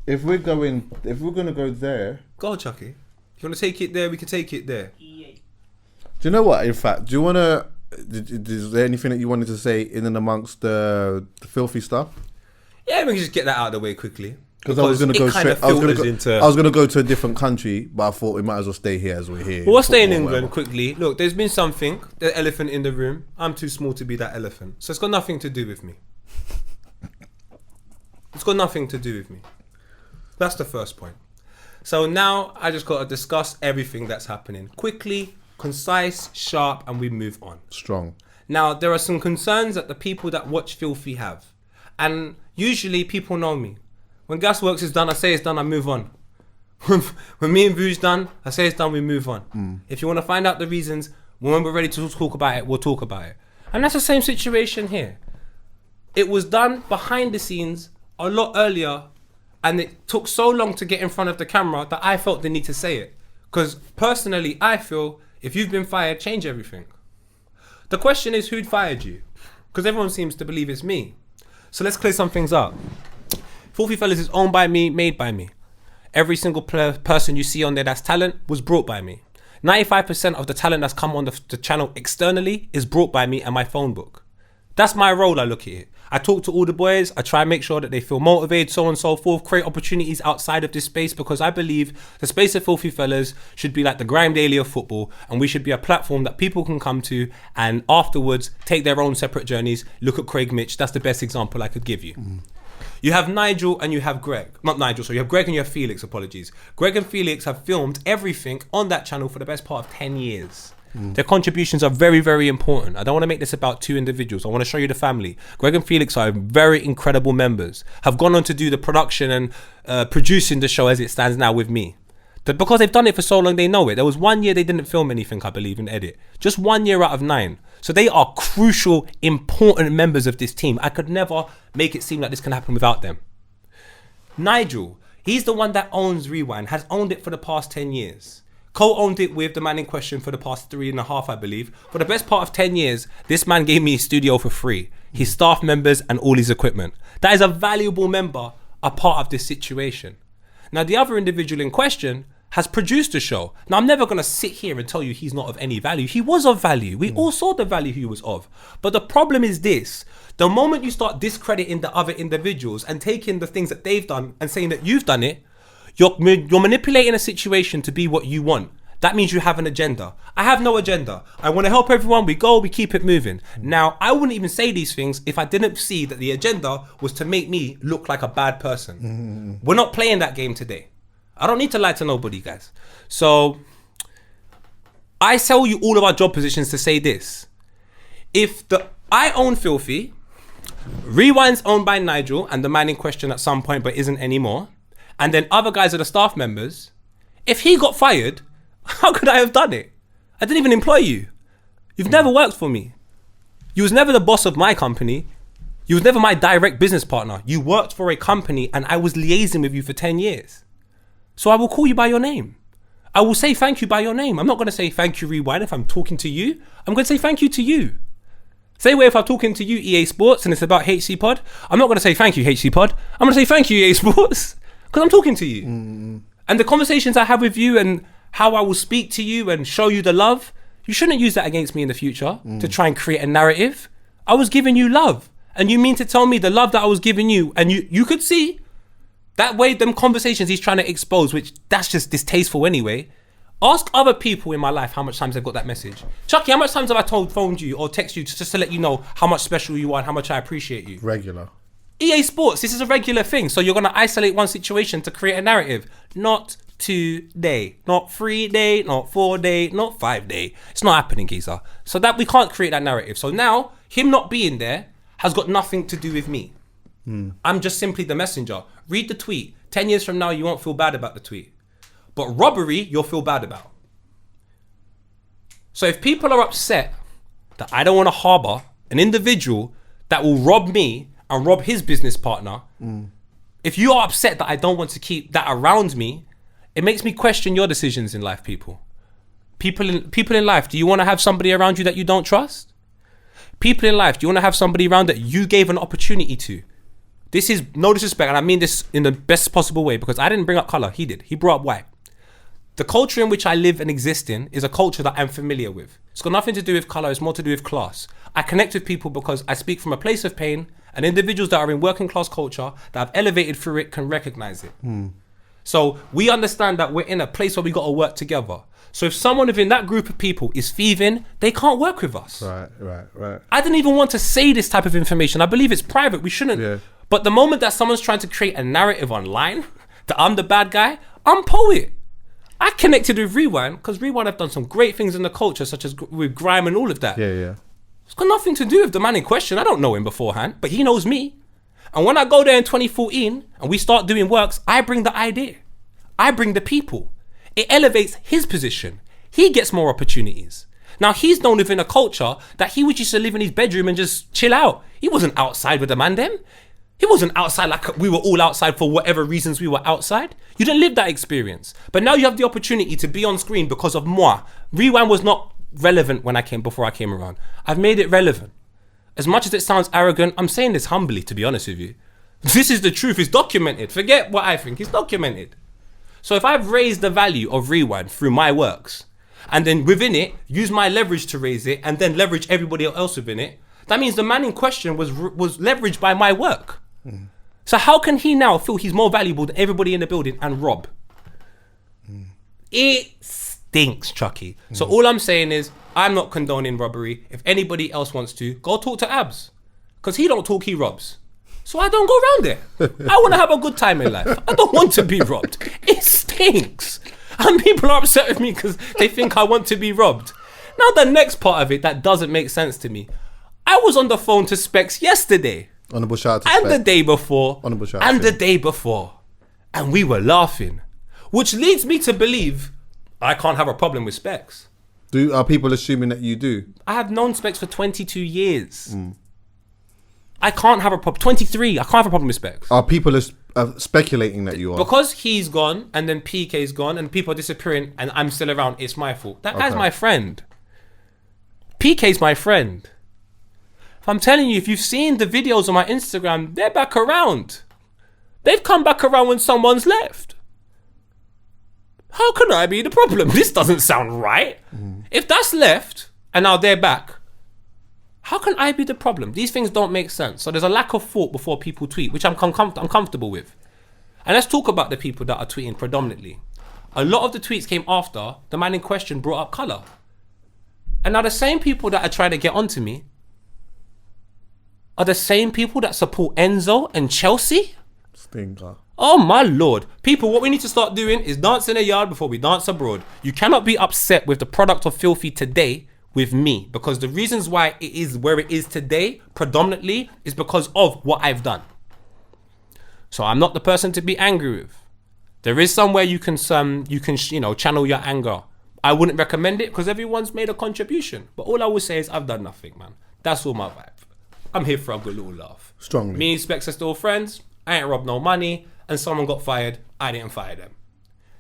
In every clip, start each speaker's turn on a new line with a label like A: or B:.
A: If we're gonna go there,
B: Go on, Chucky. If you want to take it there, we can take it there.
A: do you know what? In fact, do you wanna? Is there anything that you wanted to say in and amongst the filthy stuff?
B: Yeah, we can just get that out of the way quickly.
A: Because I was gonna go
B: kind of
A: straight. I was gonna go to a different country, but I thought we might as well stay here as we're here.
B: Well, we'll stay in England quickly. Look, there's been something. The elephant in the room. I'm too small to be that elephant, so it's got nothing to do with me. It's got nothing to do with me. That's the first point. So now I just got to discuss everything that's happening quickly, concise, sharp, and we move on.
A: Strong.
B: Now, there are some concerns that the people that watch Filthy have. And usually people know me. When Gasworks is done, I say it's done, I move on. When me and Vu's done, I say it's done, we move on. If you want to find out the reasons, when we're ready to talk about it, we'll talk about it. And that's the same situation here. It was done behind the scenes a lot earlier, and it took so long to get in front of the camera that I felt the need to say it. Because personally, I feel if you've been fired, change everything. The question is, who'd fired you? Because everyone seems to believe it's me. So let's clear some things up. Filthy Fellas is owned by me, made by me. Every single person you see on there that's talent was brought by me. 95% of the talent that's come on the channel externally is brought by me and my phone book. That's my role, I look at it. I talk to all the boys, I try and make sure that they feel motivated, so on and so forth, create opportunities outside of this space, because I believe the space of Filthy Fellas should be like the Grime Daily of football, and we should be a platform that people can come to and afterwards take their own separate journeys. Look at Craig Mitch, that's the best example I could give you. You have Nigel and you have Greg. Not Nigel, sorry, you have Greg and you have Felix, apologies. Greg and Felix have filmed everything on that channel for the best part of 10 years. Their contributions are very, very important. I don't want to make this about two individuals. I want to show you the family. Greg and Felix are very incredible members, have gone on to do the production and producing the show as it stands now with me. Because they've done it for so long, they know it. There was 1 year they didn't film anything, I believe, in edit. Just 1 year out of 9. So they are crucial, important members of this team. I could never make it seem like this can happen without them. Nigel, he's the one that owns Rewind, has owned it for the past 10 years. Co-owned it with the man in question for the past 3.5, I believe. For the best part of 10 years, this man gave me his studio for free. His staff members and all his equipment. That is a valuable member, a part of this situation. Now, the other individual in question has produced the show. Now, I'm never going to sit here and tell you he's not of any value. He was of value. We all saw the value he was of. But the problem is this. The moment you start discrediting the other individuals and taking the things that they've done and saying that you've done it, you're manipulating a situation to be what you want. That means you have an agenda. I have no agenda. I want to help everyone. We go, we keep it moving. Now, I wouldn't even say these things if I didn't see that the agenda was to make me look like a bad person. We're not playing that game today. I don't need to lie to nobody, guys. So, I sell you all of our job positions to say this. If I own Filthy, Rewind's owned by Nigel and the man in question at some point but isn't anymore, and then other guys are the staff members, if he got fired, how could I have done it? I didn't even employ you. You've never worked for me. You was never the boss of my company. You was never my direct business partner. You worked for a company and I was liaising with you for 10 years. So I will call you by your name. I will say thank you by your name. I'm not going to say thank you, Rewind, if I'm talking to you. I'm going to say thank you to you. Same way if I'm talking to you, EA Sports, and it's about Hcpod, I'm not going to say thank you, Hcpod. I'm going to say thank you, EA Sports, because I'm talking to you. And the conversations I have with you and how I will speak to you and show you the love, you shouldn't use that against me in the future to try and create a narrative. I was giving you love. And you mean to tell me the love that I was giving you, and you could see that way, them conversations he's trying to expose, which that's just distasteful anyway. Ask other people in my life how much times they've got that message. Chucky, how much times have I phoned you or text you just to let you know how much special you are and how much I appreciate you?
A: Regular.
B: EA Sports, this is a regular thing. So you're going to isolate one situation to create a narrative. Not 2 day, not 3 day, not 4 day, not 5 day. It's not happening, geezer. So that we can't create that narrative. So now, him not being there has got nothing to do with me. I'm just simply the messenger. Read the tweet. 10 years from now, you won't feel bad about the tweet. But robbery, you'll feel bad about. So if people are upset that I don't want to harbour an individual that will rob me and rob his business partner, if you are upset that I don't want to keep that around me, it makes me question your decisions in life, people. People in life, do you want to have somebody around you that you don't trust? People in life, do you want to have somebody around that you gave an opportunity to, This is no disrespect, and I mean this in the best possible way, because I didn't bring up color. He did. He brought up white. The culture in which I live and exist in is a culture that I'm familiar with. It's got nothing to do with color. It's more to do with class. I connect with people because I speak from a place of pain, and individuals that are in working class culture that have elevated through it can recognize it. So we understand that we're in a place where we got to work together. So if someone within that group of people is thieving, they can't work with us.
A: Right.
B: I didn't even want to say this type of information. I believe it's private. We shouldn't.
A: Yeah.
B: But the moment that someone's trying to create a narrative online that I'm the bad guy, I'm poet. I connected with Rewind because Rewind have done some great things in the culture, such as with grime and all of that.
A: Yeah.
B: It's got nothing to do with the man in question. I don't know him beforehand, but he knows me. And when I go there in 2014 and we start doing works, I bring the idea. I bring the people. It elevates his position. He gets more opportunities. Now, he's known within a culture that he would used to live in his bedroom and just chill out. He wasn't outside with the man them. He wasn't outside like we were all outside for whatever reasons we were outside. You didn't live that experience. But now you have the opportunity to be on screen because of moi. Rewind was not relevant before I came around. I've made it relevant. As much as it sounds arrogant, I'm saying this humbly, to be honest with you. This is the truth. It's documented. Forget what I think. It's documented. So if I've raised the value of Rewind through my works, and then within it, use my leverage to raise it, and then leverage everybody else within it, that means the man in question was leveraged by my work. So how can he now feel he's more valuable than everybody in the building and rob? It stinks, Chucky. So all I'm saying is, I'm not condoning robbery. If anybody else wants to, go talk to Abs. Because he don't talk, he robs. So I don't go around there. I want to have a good time in life. I don't want to be robbed. It stinks. And people are upset with me because they think I want to be robbed. Now the next part of it that doesn't make sense to me. I was on the phone to Specs yesterday.
A: On the bush out to
B: And
A: Specs.
B: the day before.
A: On the bush out
B: And
A: to
B: the day before. And we were laughing. Which leads me to believe I can't have a problem with Specs.
A: Are people assuming that you do?
B: I have known Specs for 22 years. I can't have a problem. 23, I can't have a problem with Specs.
A: Are people speculating that you are?
B: Because he's gone and then PK's gone and people are disappearing and I'm still around, it's my fault. That guy's my friend. PK's my friend. If I'm telling you, if you've seen the videos on my Instagram, they're back around. They've come back around when someone's left. How can I be the problem? This doesn't sound right. If that's left and now they're back, how can I be the problem? These things don't make sense. So there's a lack of thought before people tweet, which I'm comfortable with. And let's talk about the people that are tweeting predominantly. A lot of the tweets came after the man in question brought up colour. And now the same people that are trying to get onto me are the same people that support Enzo and Chelsea.
A: Stinker.
B: Oh my lord. People, what we need to start doing is dance in a yard before we dance abroad. You cannot be upset with the product of Filthy today with me, because the reasons why it is where it is today predominantly is because of what I've done. So I'm not the person to be angry with. There is somewhere you can channel your anger. I wouldn't recommend it because everyone's made a contribution. But all I will say is I've done nothing, man. That's all my vibe. I'm here for a good little laugh.
A: Strongly.
B: Me and Specs are still friends. I ain't robbed no money. And someone got fired. I didn't fire them.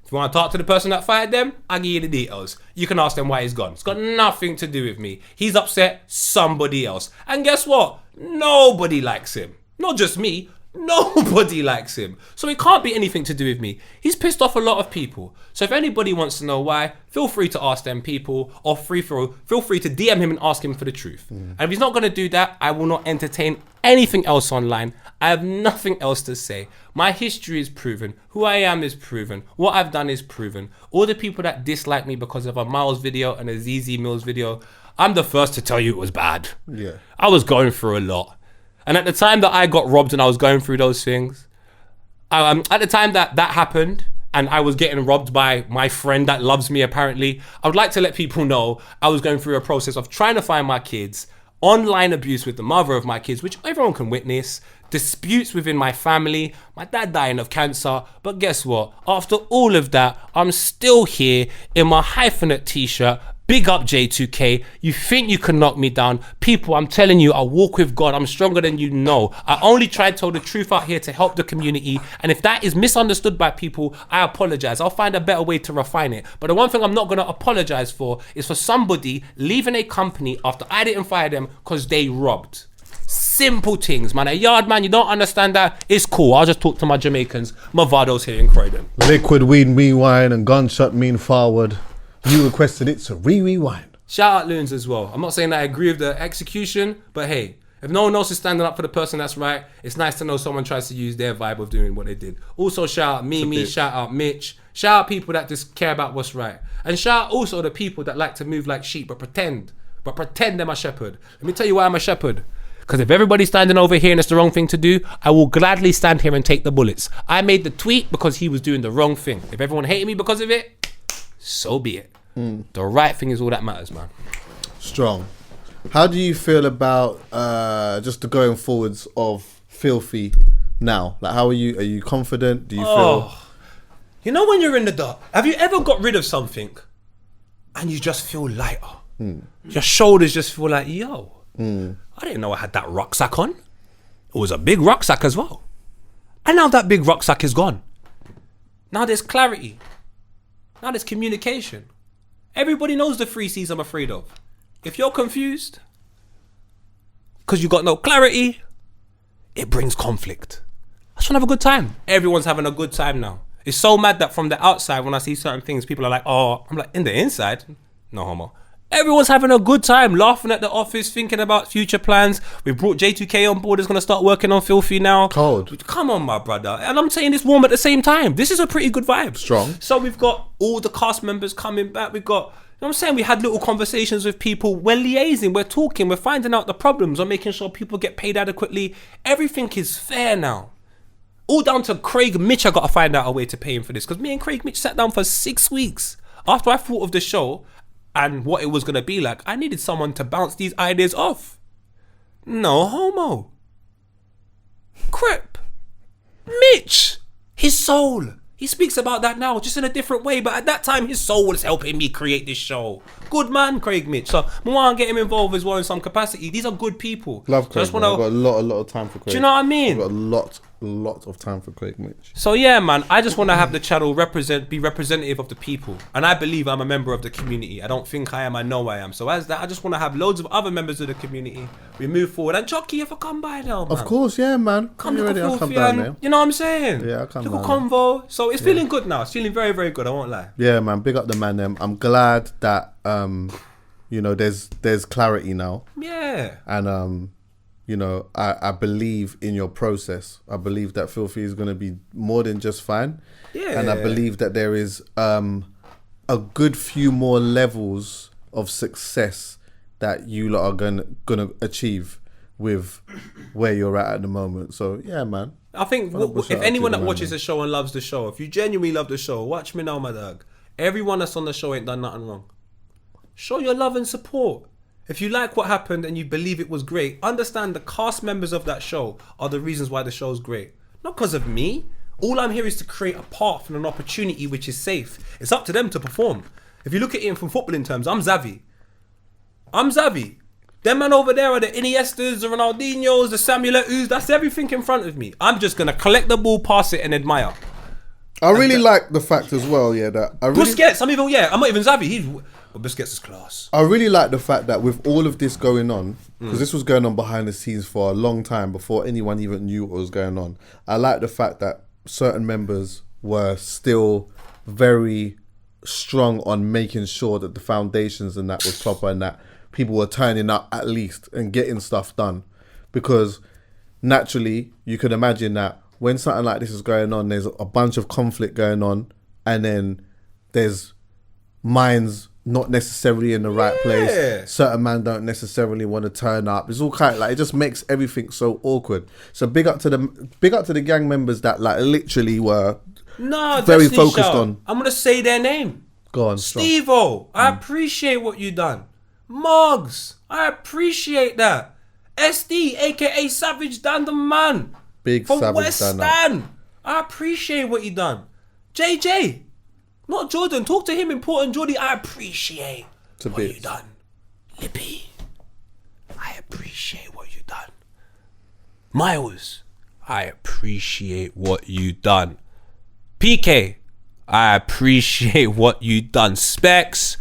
B: If you want to talk to the person that fired them, I'll give you the details. You can ask them why he's gone. It's got nothing to do with me. He's upset somebody else. And guess what? Nobody likes him. Not just me. Nobody likes him. So it can't be anything to do with me. He's pissed off a lot of people. So if anybody wants to know why, feel free to ask them people, or feel free to DM him and ask him for the truth. And if he's not going to do that, I will not entertain anything else online. I have nothing else to say. My history is proven. Who I am is proven. What I've done is proven. All the people that dislike me because of a Miles video and a ZZ Mills video, I'm the first to tell you it was bad.
A: Yeah.
B: I was going through a lot. And at the time that I got robbed and I was going through those things, at the time that happened and I was getting robbed by my friend that loves me apparently, I would like to let people know I was going through a process of trying to find my kids, online abuse with the mother of my kids, which everyone can witness, disputes within my family, my dad dying of cancer. But guess what? After all of that, I'm still here in my hyphenate t-shirt. Big up J2K. You think you can knock me down? People, I'm telling you, I walk with God. I'm stronger than you know. I only try to tell the truth out here to help the community. And if that is misunderstood by people, I apologize. I'll find a better way to refine it. But the one thing I'm not going to apologize for is for somebody leaving a company after I didn't fire them because they robbed. Simple things, man. A yard man, you don't understand that? It's cool. I'll just talk to my Jamaicans. Mavado's here in Croydon.
A: Liquid weed mean wine and gunshot mean forward. You requested it, so rewind.
B: Shout out Loons as well. I'm not saying that I agree with the execution, but hey, if no one else is standing up for the person that's right, it's nice to know someone tries to use their vibe of doing what they did. Also, shout out Mimi, shout out Mitch, shout out people that just care about what's right. And shout out also the people that like to move like sheep, but pretend they're my shepherd. Let me tell you why I'm a shepherd. Because if everybody's standing over here and it's the wrong thing to do, I will gladly stand here and take the bullets. I made the tweet because he was doing the wrong thing. If everyone hated me because of it, so be it. The right thing is all that matters, man.
A: Strong. How do you feel about just the going forwards of Filthy now? Like, how are you? Are you confident? Do you feel?
B: You know when you're in the dark, have you ever got rid of something and you just feel lighter? Your shoulders just feel like, yo, I didn't know I had that rucksack on. It was a big rucksack as well. And now that big rucksack is gone. Now there's clarity. Now there's communication. Everybody knows the 3 C's I'm afraid of. If you're confused, because you got no clarity, it brings conflict. I just want to have a good time. Everyone's having a good time now. It's so mad that from the outside, when I see certain things, people are like, oh, I'm like, in the inside? No homo. Everyone's having a good time, laughing at the office, thinking about future plans. We brought J2K on board, is going to start working on Filthy now.
A: Cold.
B: Come on, my brother. And I'm saying this warm at the same time. This is a pretty good vibe.
A: Strong.
B: So we've got all the cast members coming back. We've got, you know what I'm saying? We had little conversations with people. We're liaising, we're talking, we're finding out the problems, we're making sure people get paid adequately. Everything is fair now. All down to Craig Mitch, I got to find out a way to pay him for this. Because me and Craig Mitch sat down for 6 weeks. After I thought of the show and what it was going to be like, I needed someone to bounce these ideas off. No homo. Crip. Mitch. His soul. He speaks about that now, just in a different way. But at that time, his soul was helping me create this show. Good man, Craig Mitch. So, I want to get him involved as well in some capacity. These are good people.
A: Love Craig.
B: So
A: I've got a lot of time for Craig.
B: Do you know what I mean?
A: I've got a lot of time for Craig Mitch.
B: So yeah, man, I just want to have the channel be representative of the people. And I believe I'm a member of the community. I don't think I am, I know I am. So as that, I just want to have loads of other members of the community. We move forward. And Chucky, if I come by now, man.
A: Of course, yeah, man.
B: Come
A: ready? I'll come
B: Filthy
A: down
B: and,
A: there.
B: you know what I'm saying?
A: Yeah, I'll come
B: Little
A: down
B: convo. So it's feeling good now. It's feeling very, very good, I won't lie.
A: Yeah, man. Big up the man, them. I'm glad that, you know, there's clarity now.
B: Yeah.
A: And, you know, I believe in your process. I believe that Filthy is going to be more than just fine.
B: Yeah.
A: And I believe that there is a good few more levels of success that you lot are gonna achieve with where you're at the moment. So, yeah, man.
B: I think if anyone that watches the show and loves the show, if you genuinely love the show, watch me now, my dog. Everyone that's on the show ain't done nothing wrong. Show your love and support. If you like what happened and you believe it was great, understand the cast members of that show are the reasons why the show's great. Not because of me. All I'm here is to create a path and an opportunity which is safe. It's up to them to perform. If you look at it from footballing terms, I'm Xavi. Them man over there are the Iniestas, the Ronaldinhos, the Samuel Eto'os. That's everything in front of me. I'm just going to collect the ball, pass it and admire.
A: I really like the fact as well, yeah, that I really...
B: Busquets, I'm not even Xavi. But Busquets is class.
A: I really like the fact that with all of this going on, because this was going on behind the scenes for a long time before anyone even knew what was going on, I like the fact that certain members were still very strong on making sure that the foundations and that was proper and that people were turning up at least and getting stuff done. Because naturally, you could imagine that when something like this is going on, there's a bunch of conflict going on and then there's minds not necessarily in the right place. Certain man don't necessarily want to turn up. It's all kind of like, it just makes everything so awkward. So big up to the gang members that like literally were very focused on.
B: I'm gonna say their name.
A: Go on,
B: Steve-O, I appreciate what you done. Moggs, I appreciate that. SD, aka Savage Dan the man.
A: Big
B: from
A: Savage
B: West
A: Dan.
B: Stand. I appreciate what you done. JJ. Not Jordan. Talk to him, important Jordy. I appreciate what you done. Lippy, I appreciate what you done. Miles, I appreciate what you done. PK, I appreciate what you done. Specs,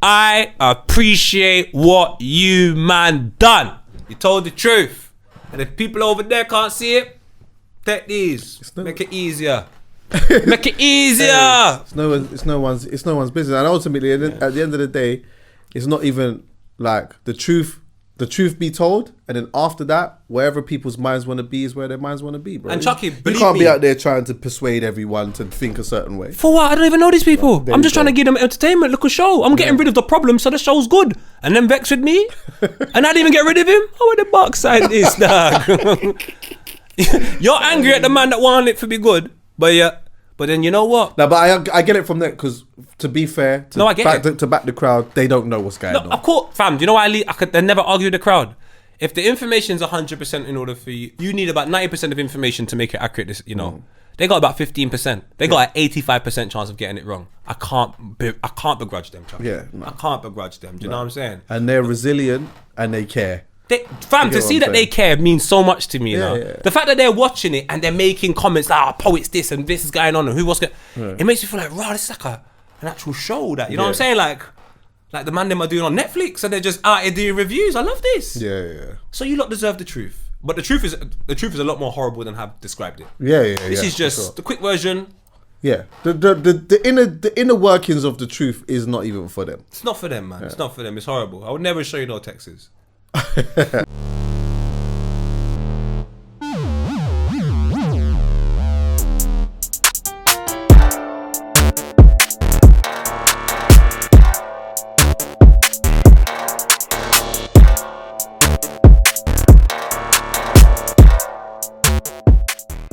B: I appreciate what you man done. You told the truth. And if people over there can't see it, take these. Make it easier. Make it easier.
A: It's no one's business. And ultimately, at the end of the day, it's not even like the truth be told, and then after that, wherever people's minds want to be is where their minds want to be, bro.
B: And Chucky,
A: you can't be out there trying to persuade everyone to think a certain way.
B: For what? I don't even know these people. I'm just trying to give them entertainment. Look, a show. I'm getting rid of the problem, so the show's good. And then vex with me, and I didn't even get rid of him. Oh, where the box side is, dog. You're angry at the man that wanted it to be good, but then you know what?
A: No, but I get it from that, because to be fair, to back the crowd, they don't know what's going on.
B: Of course, fam. Do you know why I could never argue with the crowd? If the information's 100% in order for you, you need about 90% of information to make it accurate. They got about 15%. They got an 85% chance of getting it wrong. I can't begrudge them, Chuck.
A: Yeah, no.
B: I can't begrudge them. Do you know what I'm saying?
A: And they're resilient and they care.
B: To see that they care means so much to me. The fact that they're watching it and they're making comments like, poet's this and this is going on and who was going, it makes me feel like, wow, this is like an actual show that, you know what I'm saying? Like the man them are doing on Netflix and they're just out here doing reviews. I love this.
A: Yeah.
B: So you lot deserve the truth. But the truth is a lot more horrible than have described it.
A: This
B: is just the quick version.
A: Yeah, the inner workings of the truth is not even for them.
B: It's not for them, man. It's not for them. It's horrible. I would never show you no Texas.